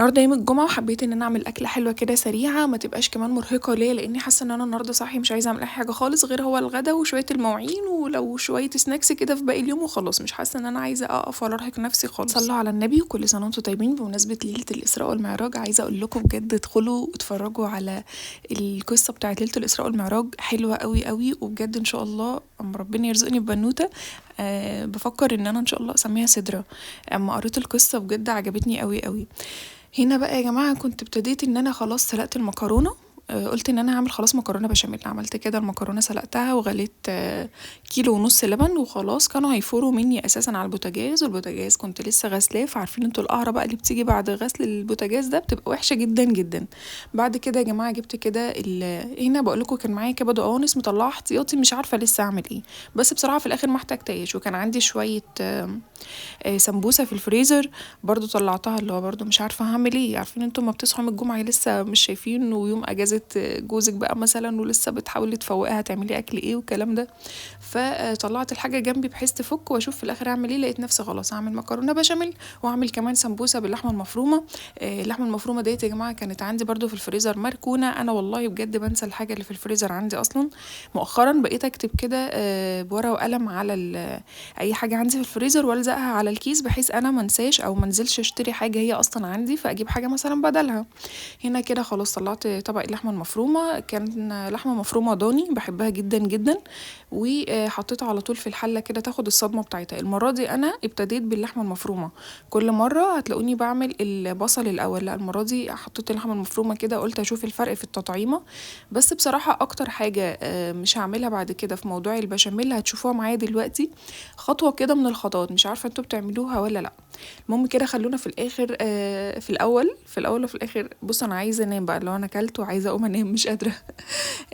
النهارده يوم الجمعة وحبيت ان انا اعمل اكلة حلوة كده سريعة ما تبقاش كمان مرهقة ليا لاني حاسة ان انا النهارده صاحية مش عايزة اعمل اي حاجة خالص غير هو الغدا وشوية المواعين ولو شوية سناكس كده في باقي اليوم وخلاص. مش حاسة ان انا عايزة اقف ولا ارهق نفسي خالص. صلوا على النبي وكل سنة وانتم طيبين بمناسبة ليلة الاسراء والمعراج. عايزة اقول لكم بجد ادخلوا اتفرجوا على القصة بتاعت ليلة الاسراء والمعراج، حلوة قوي قوي وبجد ان شاء الله اما ربنا يرزقني ببنوتة بفكر ان انا ان شاء الله اسميها سدرة. اما قريت القصة بجد عجبتني قوي قوي. هنا بقى يا جماعة كنت ابتديت ان انا خلاص سلقت المكرونة. قلت ان انا هعمل خلاص مكرونه بشاميل. عملت كده المكرونه سلقتها وغليت كيلو ونص لبن وخلاص. كانوا هيفوروا مني اساسا على البوتاجاز والبوتاجاز كنت لسه غسلاه. فعارفين انتوا القهره بقى اللي بتيجي بعد غسل البوتاجاز ده بتبقى وحشه جدا جدا. بعد كده يا جماعه جبت كده هنا بقول لكم كان معايا كبد وقوانص مطلعه احتياطي مش عارفه لسه اعمل ايه. بس بصراحه في الاخر ما احتجتهاش. وكان عندي شويه سمبوسه في الفريزر برضو طلعتها اللي هو برضو مش عارفه هعمل ايه. عارفين انتوا ما بتصحوا من الجمعه لسه مش شايفين ويوم اجازه جوزك بقى مثلا ولسه بتحاولي تفوقها هتعملي اكل ايه والكلام ده. فطلعت الحاجه جنبي بحيث تفك واشوف في الاخر اعمل ايه. لقيت نفسي خلاص هعمل مكرونه بشاميل واعمل كمان سمبوسه باللحمه المفرومه. اللحمه المفرومه ديت يا جماعه كانت عندي برضو في الفريزر مركونه. انا والله بجد بنسى الحاجه اللي في الفريزر عندي اصلا. مؤخرا بقيت اكتب كده بورقه وقلم على اي حاجه عندي في الفريزر والزقها على الكيس بحيث انا منساش او منزلش اشتري حاجه هي اصلا عندي فاجيب حاجه مثلا بدلها. هنا كده خلاص طلعت طبق اللحمه المفرومه. كان لحمه مفرومه ضاني بحبها جدا جدا وحطيتها على طول في الحله كده تاخد الصدمه بتاعتها. المره دي انا ابتديت باللحمه المفرومه. كل مره هتلاقوني بعمل البصل الاول، لا المره دي حطيت اللحمه المفرومه كده قلت اشوف الفرق في التطعيمه. بس بصراحه اكتر حاجه مش هعملها بعد كده في موضوع البشاميل هتشوفوها معايا دلوقتي خطوه كده من الخطوات. مش عارفه انتوا بتعملوها ولا لا. المهم كده خلونا في الاخر في الاول وفي الاخر. بصوا انا عايزه انام بقى لو انا اكلت وعايزه اقوم انام مش قادره.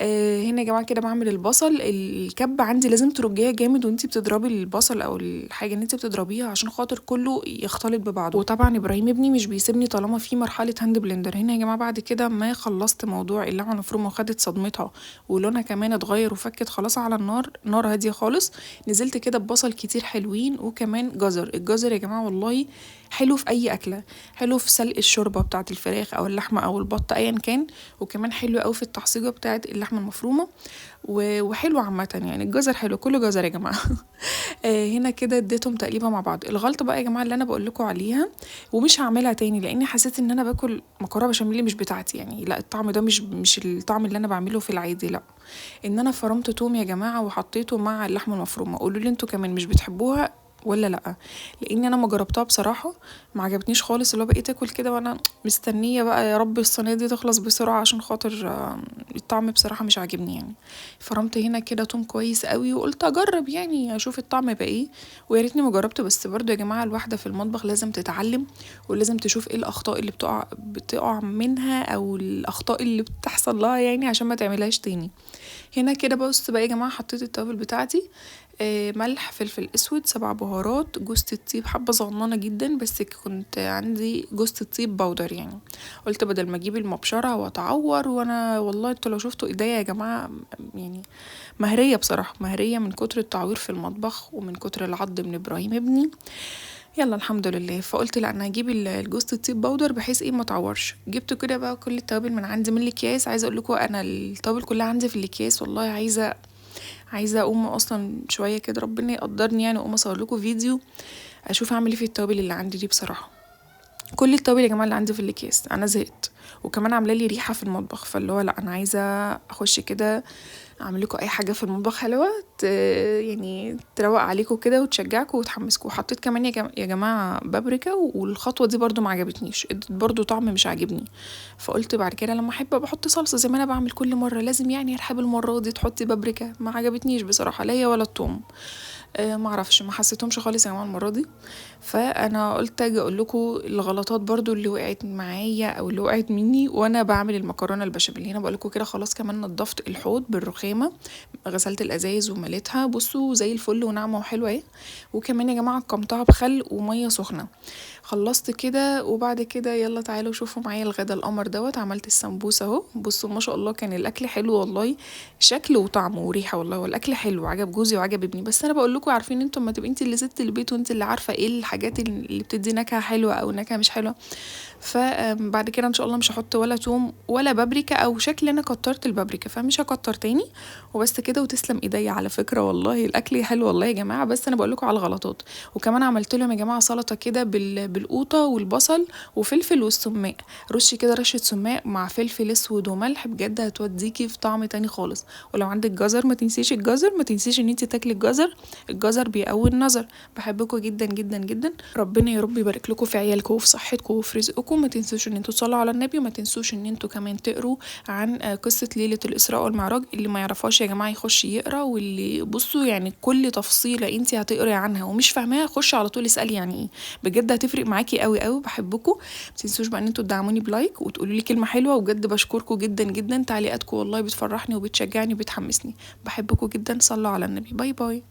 هنا يا جماعه كده بعمل البصل. الكبه عندي لازم ترجيها جامد وانتي بتضربي البصل او الحاجه اللي انتي بتضربيها عشان خاطر كله يختلط ببعضه. وطبعا ابراهيم ابني مش بيسيبني طالما في مرحله هاند بلندر. هنا يا جماعه بعد كده ما خلصت موضوع اللحمه المفرومه وخدت صدمتها ولونها كمان اتغير وفكت خلاص على النار، نار هاديه خالص. نزلت كده ببصل كتير حلوين وكمان جزر. الجزر يا جماعه والله حلو في اي اكله، حلو في سلق الشوربه بتاعه الفراخ او اللحمه او البط ايا كان. وكمان حلو قوي في التحصيجه بتاعه اللحمه المفرومه وحلو عامه يعني. الجزر حلو كله جزر يا جماعه. هنا كده اديتهم تقليبه مع بعض. الغلطه بقى يا جماعه اللي انا بقول لكم عليها ومش هعملها تاني لاني حسيت ان انا باكل مكرونه بشاميل مش بتاعتي يعني. لا الطعم ده مش الطعم اللي انا بعمله في العادي. لا ان انا فرمت توم يا جماعه وحطيته مع اللحمه المفرومه. قولوا لي انتوا كمان مش بتحبوها ولا لا. لاني انا ما جربتها بصراحه ما عجبتنيش خالص. اللي هو بقيت اكل كده وانا مستنيه بقى يا رب الصينيه دي تخلص بسرعه عشان خاطر الطعم بصراحه مش عاجبني يعني. فرمت هنا كده توم كويس قوي وقلت اجرب يعني اشوف الطعم بقى ايه. ويا ريتني ما جربت. بس برضو يا جماعه الواحده في المطبخ لازم تتعلم ولازم تشوف ايه الاخطاء اللي بتقع منها او الاخطاء اللي بتحصل لها يعني عشان ما تعملهاش تاني. هنا كده بص بقى يا جماعه حطيت التوابل بتاعتي. ملح فلفل اسود 7 بهارات جوز الطيب حبه صغننه جدا بس كنت عندي جوز الطيب بودر يعني. قلت بدل ما اجيب المبشره واتعور. وانا والله انتوا لو شفتوا ايديا يا جماعه يعني مهريه بصراحه مهريه من كتر التعوير في المطبخ ومن كتر العض من ابراهيم ابني. يلا الحمد لله. فقلت لا انا هجيب الجوز الطيب بودر بحيث ايه ما تعورش. جبت كده بقى كل التوابل من عندي من الاكياس. عايزه اقول لكم انا التوابل كلها عندي في الاكياس. والله عايزه اقوم اصلا شويه كده ربنا يقدرني يعني اقوم اصور لكم فيديو اشوف اعمل ايه في التوابل اللي عندي دي بصراحه. كل التوابل يا جماعه اللي عندي في الاكياس انا زهقت وكمان عامله لي ريحه في المطبخ. فاللي هو لا انا عايزه اخش كده اعمل لكم اي حاجه في المطبخ حلوه يعني تروق عليكم كده وتشجعكم وتحمسكم. حطيت كمان يا جماعه بابريكا والخطوه دي برضو ما عجبتنيش ادت برضو طعم مش عاجبني. فقلت بعد كده لما احب بحط صلصه زي ما انا بعمل كل مره لازم يعني ارحب المره دي تحطي بابريكا. ما عجبتنيش بصراحه لا هي ولا الثوم. معرفش ما حسيتهمش خالص يا جماعه المره دي. فانا قلت اجي اقول لكم الغلطات برضو اللي وقعت معايا او اللي وقعت مني وانا بعمل المكرونه البشاميل. هنا بقول لكم كده خلاص كمان نضفت الحوض بالرخامه غسلت الازايز ومليتها بصوا زي الفل وناعمه وحلوه اهي. وكمان يا جماعه قمتها بخل وميه سخنه. خلصت كده وبعد كده يلا تعالوا شوفوا معايا الغدا القمر دوت. عملت السمبوسه اهو بصوا ما شاء الله كان الاكل حلو والله شكل وطعم وريحه والله. والاكل حلو عجب جوزي وعجب ابني. بس انا بقول لكم كلكم عارفين انتوا لما تبقي انت اللي ست البيت وانت اللي عارفه ايه الحاجات اللي بتدي نكهه حلوه او نكهه مش حلوه. فبعد كده ان شاء الله مش هحط ولا توم ولا بابريكا، او شكل انا كترت البابريكا فمش هكتر تاني وبس كده. وتسلم ايديا على فكره والله الاكل حلو والله يا جماعه، بس انا بقول لكم على الغلطات. وكمان عملت لهم يا جماعه سلطه كده بالقوطه والبصل وفلفل والسماق، رشي كده رشه سماق مع فلفل اسود وملح، بجد هتوديكي في طعم تاني خالص. ولو عندك جزر ما تنسيش الجزر، ما تنسيش ان انت تاكلي الجزر، الجزر بيقوي النظر. بحبكم جدا جدا جدا، ربنا يا رب يبارك لكم في عيالكم وفي صحتكم وفي رزقكم. ما تنسوش ان انتوا تصلوا على النبي، وما تنسوش ان انتوا كمان تقروا عن قصة ليلة الإسراء والمعراج. اللي ما يعرفهاش يا جماعة يخش يقرا، واللي بصوا يعني كل تفصيلة انت هتقري عنها ومش فاهماها خش على طول اسألي يعني ايه، بجد هتفرق معاكي قوي قوي. بحبكم، ما تنسوش بقى ان انتوا تدعموني بلايك وتقولوا لي كلمة حلوة، وبجد بشكركم جدا جدا، تعليقاتكم والله بتفرحني وبتشجعني وبتحمسني. بحبكم جدا، صلوا على النبي، باي باي.